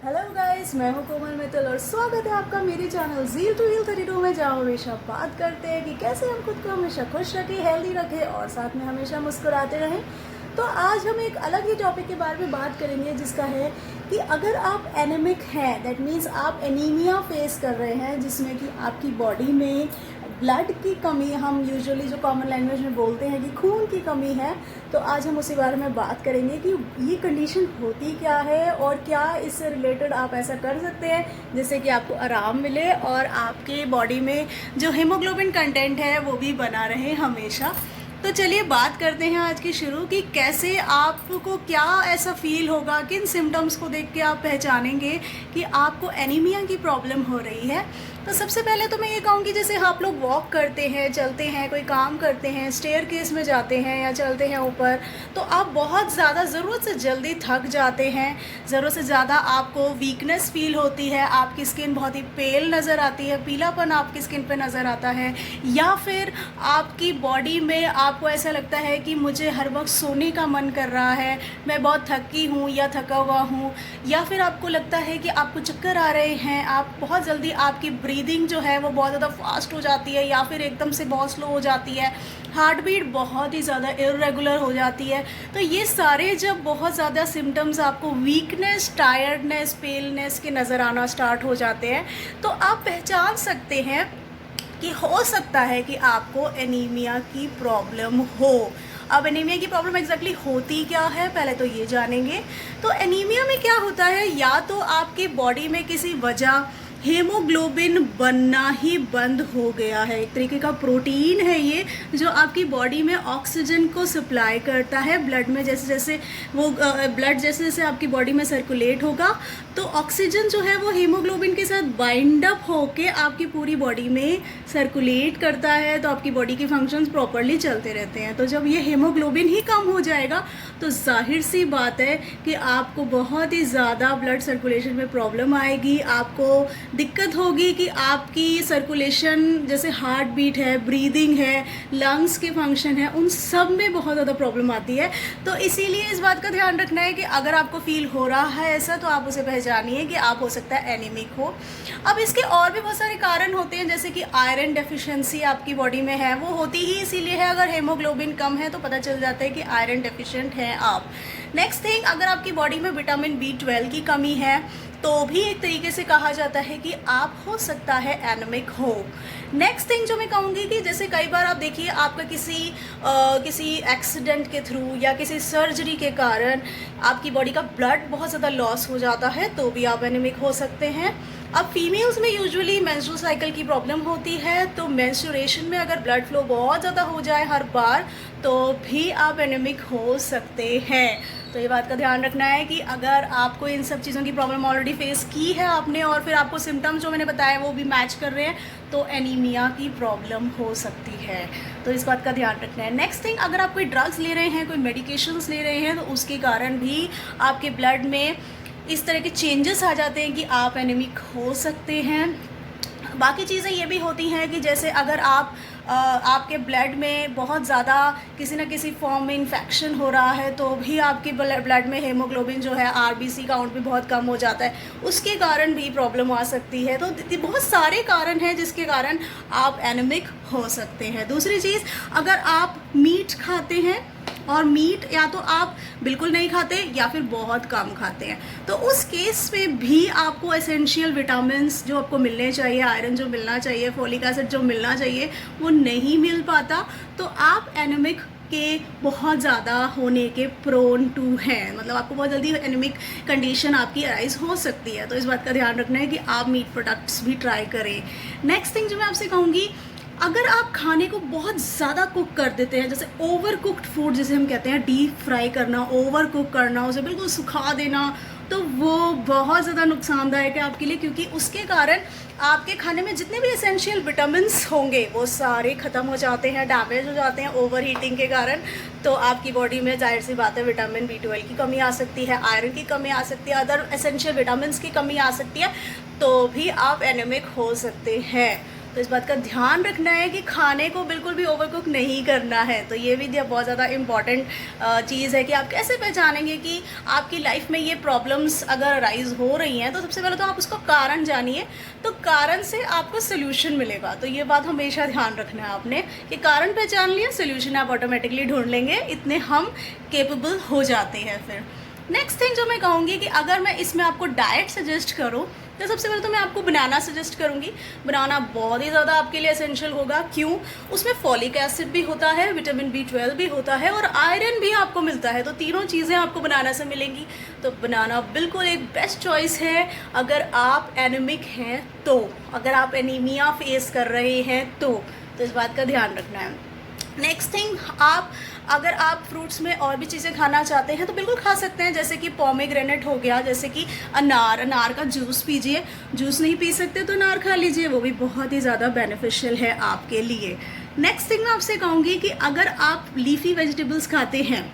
Hello guys, मैं हूं कोमल मित्तल और स्वागत है आपका मेरे चैनल ज़ील टू हील 32 में, जहाँ हमेशा बात करते हैं कि कैसे हम खुद को हमेशा खुश रखें, हेल्दी रखें और साथ में हमेशा मुस्कुराते रहें। तो आज हम एक अलग ही टॉपिक के बारे में बात करेंगे, जिसका है कि अगर आप एनीमिक हैं, दैट मीन्स आप एनीमिया फेस कर रहे हैं, जिसमें कि आपकी बॉडी में ब्लड की कमी, हम यूजुअली जो कॉमन लैंग्वेज में बोलते हैं कि खून की कमी है। तो आज हम उसी बारे में बात करेंगे कि ये कंडीशन होती क्या है और क्या इससे रिलेटेड आप ऐसा कर सकते हैं जिससे कि आपको आराम मिले और आपके बॉडी में जो हीमोग्लोबिन कंटेंट है वो भी बना रहे हमेशा। तो चलिए बात करते हैं आज की शुरू कि कैसे आपको क्या ऐसा फील होगा, किन सिम्टम्स को देख के आप पहचानेंगे कि आपको एनीमिया की प्रॉब्लम हो रही है। तो सबसे पहले तो मैं ये कहूँगी, जैसे आप लोग वॉक करते हैं, चलते हैं, कोई काम करते हैं, स्टेयरकेस में जाते हैं या चलते हैं ऊपर, तो आप बहुत ज़्यादा ज़रूरत से जल्दी थक जाते हैं, ज़रूरत से ज़्यादा आपको वीकनेस फील होती है, आपकी स्किन बहुत ही पेल नज़र आती है, पीलापन आपकी स्किन पे नज़र आता है, या फिर आपकी बॉडी में आपको ऐसा लगता है कि मुझे हर वक्त सोने का मन कर रहा है, मैं बहुत थकी हूँ या थका हुआ हूँ, या फिर आपको लगता है कि आपको चक्कर आ रहे हैं, आप बहुत जल्दी आपकी ब्रीदिंग जो है वो बहुत ज़्यादा फास्ट हो जाती है या फिर एकदम से बहुत स्लो हो जाती है, हार्ट बीट बहुत ही ज़्यादा इरेगुलर हो जाती है। तो ये सारे जब बहुत ज़्यादा सिम्टम्स आपको वीकनेस, टायर्डनेस, पेलनेस के नज़र आना स्टार्ट हो जाते हैं, तो आप पहचान सकते हैं कि हो सकता है कि आपको एनीमिया की प्रॉब्लम हो। अब एनीमिया की प्रॉब्लम एग्जैक्टली होती क्या है, पहले तो ये जानेंगे। तो एनीमिया में क्या होता है, या तो आपकी बॉडी में किसी वजह हीमोग्लोबिन बनना ही बंद हो गया है। एक तरीके का प्रोटीन है ये, जो आपकी बॉडी में ऑक्सीजन को सप्लाई करता है ब्लड में। जैसे जैसे वो ब्लड जैसे जैसे आपकी बॉडी में सर्कुलेट होगा, तो ऑक्सीजन जो है वो हीमोग्लोबिन के साथ बाइंड अप होके आपकी पूरी बॉडी में सर्कुलेट करता है, तो आपकी बॉडी के फंक्शंस प्रॉपरली चलते रहते हैं। तो जब ये हीमोग्लोबिन ही कम हो जाएगा, तो जाहिर सी बात है कि आपको बहुत ही ज़्यादा ब्लड सर्कुलेशन में प्रॉब्लम आएगी, आपको दिक्कत होगी कि आपकी सर्कुलेशन, जैसे हार्ट बीट है, ब्रीदिंग है, लंग्स के फंक्शन है, उन सब में बहुत ज़्यादा प्रॉब्लम आती है। तो इसीलिए इस बात का ध्यान रखना है कि अगर आपको फील हो रहा है ऐसा, तो आप उसे पहचानिए कि आप हो सकता है एनीमिक हो। अब इसके और भी बहुत सारे कारण होते हैं, जैसे कि आयरन डेफिशिएंसी आपकी बॉडी में है, वो होती ही इसीलिए है, अगर हीमोग्लोबिन कम है तो पता चल जाता है कि आयरन डेफिशिएंट हैं आप। नेक्स्ट थिंग, अगर आपकी बॉडी में विटामिन B12 की कमी है, तो भी एक तरीके से कहा जाता है कि आप हो सकता है एनीमिक हो। नेक्स्ट थिंग जो मैं कहूँगी कि जैसे कई बार आप देखिए, आपका किसी एक्सीडेंट के थ्रू या किसी सर्जरी के कारण आपकी बॉडी का ब्लड बहुत ज़्यादा लॉस हो जाता है, तो भी आप एनीमिक हो सकते हैं। अब फीमेल्स में यूजुअली मेंस्ट्रुअल साइकिल की प्रॉब्लम होती है, तो मेंस्ट्रुएशन में अगर ब्लड फ्लो बहुत ज़्यादा हो जाए हर बार, तो भी आप एनीमिक हो सकते हैं। तो ये बात का ध्यान रखना है कि अगर आपको इन सब चीज़ों की प्रॉब्लम ऑलरेडी फेस की है आपने, और फिर आपको सिम्टम्स जो मैंने बताया वो भी मैच कर रहे हैं, तो एनीमिया की प्रॉब्लम हो सकती है। तो इस बात का ध्यान रखना है। नेक्स्ट थिंग, अगर आप कोई ड्रग्स ले रहे हैं, कोई मेडिकेशंस ले रहे हैं, तो उसके कारण भी आपके ब्लड में इस तरह के चेंजेस आ जाते हैं कि आप एनीमिक हो सकते हैं। बाकी चीज़ें ये भी होती हैं कि जैसे अगर आपके ब्लड में बहुत ज़्यादा किसी न किसी फॉर्म में इन्फेक्शन हो रहा है, तो भी आपके ब्लड में हीमोग्लोबिन जो है, RBC काउंट भी बहुत कम हो जाता है, उसके कारण भी प्रॉब्लम आ सकती है। तो बहुत सारे कारण हैं जिसके कारण आप एनीमिक हो सकते हैं। दूसरी चीज़, अगर आप मीट खाते हैं, और मीट या तो आप बिल्कुल नहीं खाते या फिर बहुत कम खाते हैं, तो उस केस में भी आपको एसेंशियल विटामिन्स जो आपको मिलने चाहिए, आयरन जो मिलना चाहिए, फोलिक एसिड जो मिलना चाहिए, वो नहीं मिल पाता, तो आप एनीमिक के बहुत ज़्यादा होने के प्रोन टू हैं। मतलब आपको बहुत जल्दी एनीमिक कंडीशन आपकी अराइज हो सकती है। तो इस बात का ध्यान रखना है कि आप मीट प्रोडक्ट्स भी ट्राई करें। नेक्स्ट थिंग जो मैं आपसे कहूँगी, अगर आप खाने को बहुत ज़्यादा कुक कर देते हैं, जैसे ओवर कुक्ड फूड जिसे हम कहते हैं, डीप फ्राई करना, ओवर कुक करना, उसे बिल्कुल सुखा देना, तो वो बहुत ज़्यादा नुकसानदायक है आपके लिए, क्योंकि उसके कारण आपके खाने में जितने भी एसेंशियल विटामिन्स होंगे वो सारे ख़त्म हो जाते हैं, डैमेज हो जाते हैं ओवर हीटिंग के कारण। तो आपकी बॉडी में जाहिर सी बात है विटामिन B12 की कमी आ सकती है, आयरन की कमी आ सकती है, अदर एसेंशियल विटामिन्स की कमी आ सकती है, तो भी आप एनीमिक हो सकते हैं। तो इस बात का ध्यान रखना है कि खाने को बिल्कुल भी ओवरकुक नहीं करना है। तो ये भी बहुत ज़्यादा इम्पॉर्टेंट चीज़ है कि आप कैसे पहचानेंगे कि आपकी लाइफ में ये प्रॉब्लम्स अगर अराइज हो रही हैं। तो सबसे पहले तो आप उसका कारण जानिए, तो कारण से आपको सोल्यूशन मिलेगा। तो ये बात हमेशा ध्यान रखना है आपने कि कारण पहचान लिया, सोल्यूशन आप ऑटोमेटिकली ढूंढ लेंगे, इतने हम केपेबल हो जाते हैं। फिर नेक्स्ट थिंग जो मैं कहूँगी कि अगर मैं इसमें आपको डाइट सजेस्ट करूँ तो सबसे पहले तो मैं आपको बनाना सजेस्ट करूँगी। बनाना बहुत ही ज़्यादा आपके लिए एसेंशियल होगा। क्यों? उसमें फॉलिक एसिड भी होता है, विटामिन B12 भी होता है और आयरन भी आपको मिलता है। तो तीनों चीज़ें आपको बनाना से मिलेंगी। तो बनाना बिल्कुल एक बेस्ट चॉइस है अगर आप एनीमिक हैं तो, अगर आप एनीमिया फेस कर रहे हैं तो इस बात का ध्यान रखना है। नेक्स्ट थिंग, अगर आप फ्रूट्स में और भी चीज़ें खाना चाहते हैं तो बिल्कुल खा सकते हैं, जैसे कि पोमेग्रेनेट हो गया, जैसे कि अनार का जूस पीजिए। जूस नहीं पी सकते तो अनार खा लीजिए, वो भी बहुत ही ज़्यादा बेनिफिशियल है आपके लिए। नेक्स्ट थिंग मैं आपसे कहूँगी कि अगर आप लीफी वेजिटेबल्स खाते हैं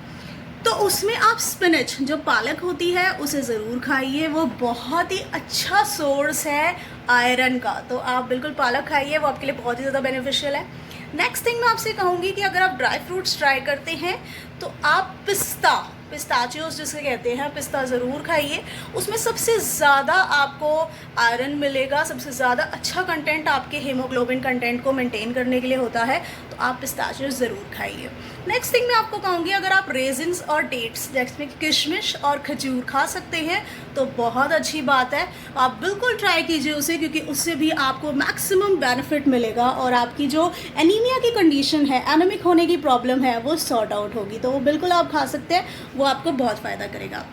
तो उसमें आप स्पिनच, जो पालक होती है, उसे ज़रूर खाइए। वो बहुत ही अच्छा सोर्स है आयरन का। तो आप बिल्कुल पालक खाइए, वो आपके लिए बहुत ही ज़्यादा बेनिफिशियल है। नेक्स्ट थिंग मैं आपसे कहूँगी कि अगर आप ड्राई फ्रूट्स ट्राई करते हैं तो आप पिस्ताचियोस जिसे कहते हैं, पिस्ता ज़रूर खाइए। उसमें सबसे ज़्यादा आपको आयरन मिलेगा, सबसे ज़्यादा अच्छा कंटेंट आपके हीमोग्लोबिन कंटेंट को मेंटेन करने के लिए होता है। तो आप पिस्ताचियोस ज़रूर खाइए। नेक्स्ट थिंग मैं आपको कहूँगी, अगर आप रेजिन्स और डेट्स जैसे किशमिश और खजूर खा सकते हैं तो बहुत अच्छी बात है। आप बिल्कुल ट्राई कीजिए उसे, क्योंकि उससे भी आपको मैक्सिमम बेनिफिट मिलेगा और आपकी जो एनीमिया की कंडीशन है, एनीमिक होने की प्रॉब्लम है, वो सॉर्ट आउट होगी। तो वो बिल्कुल आप खा सकते हैं, वो आपको बहुत फ़ायदा करेगा।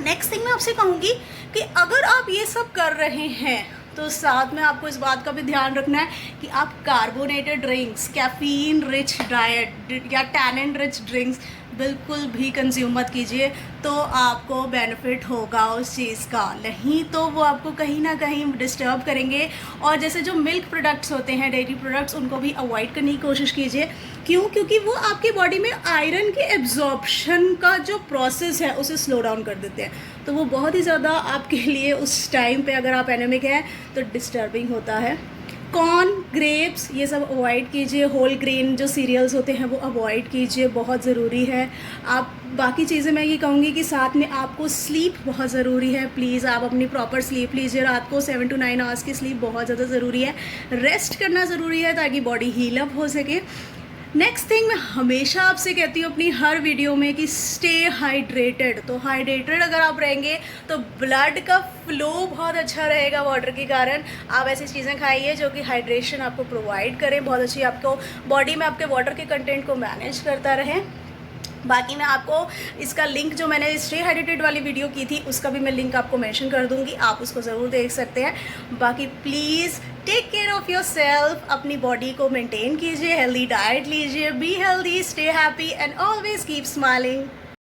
नेक्स्ट थिंग मैं आपसे कहूँगी कि अगर आप ये सब कर रहे हैं तो साथ में आपको इस बात का भी ध्यान रखना है कि आप carbonated drinks, caffeine rich diet या टैनिन रिच ड्रिंक्स बिल्कुल भी कंज्यूम मत कीजिए, तो आपको बेनिफिट होगा उस चीज़ का। नहीं तो वो आपको कहीं ना कहीं डिस्टर्ब करेंगे। और जैसे जो मिल्क प्रोडक्ट्स होते हैं, डेयरी प्रोडक्ट्स, उनको भी अवॉइड करने की कोशिश कीजिए। क्यों? क्योंकि वो आपकी बॉडी में आयरन के एब्जॉर्प्शन का जो प्रोसेस है उसे स्लो डाउन कर देते हैं। तो वो बहुत ही ज़्यादा आपके लिए उस टाइम पे, अगर आप एनीमिक हैं, तो डिस्टर्बिंग होता है। कॉर्न, ग्रेप्स, ये सब अवॉइड कीजिए। होल ग्रेन जो सीरियल्स होते हैं वो अवॉइड कीजिए, बहुत ज़रूरी है। आप बाकी चीज़ें मैं ये कहूँगी कि साथ में आपको स्लीप बहुत ज़रूरी है। प्लीज़ आप अपनी प्रॉपर स्लीप लीजिए। रात को 7 to 9 आवर्स की स्लीप बहुत ज़्यादा ज़रूरी है। रेस्ट करना ज़रूरी है ताकि बॉडी हील अप हो सके। नेक्स्ट थिंग, मैं हमेशा आपसे कहती हूँ अपनी हर वीडियो में कि स्टे हाइड्रेटेड। तो हाइड्रेटेड अगर आप रहेंगे तो ब्लड का फ्लो बहुत अच्छा रहेगा वाटर के कारण। आप ऐसी चीज़ें खाइए जो कि हाइड्रेशन आपको प्रोवाइड करें, बहुत अच्छी आपको बॉडी में आपके वाटर के कंटेंट को मैनेज करता रहे। बाकी मैं आपको इसका लिंक, जो मैंने स्टे हाइड्रेटेड वाली वीडियो की थी, उसका भी मैं लिंक आपको मेंशन कर दूंगी, आप उसको ज़रूर देख सकते हैं। बाकी please take care of yourself, अपनी बॉडी को मेंटेन कीजिए, हेल्दी डाइट लीजिए, be healthy, stay happy and always keep smiling.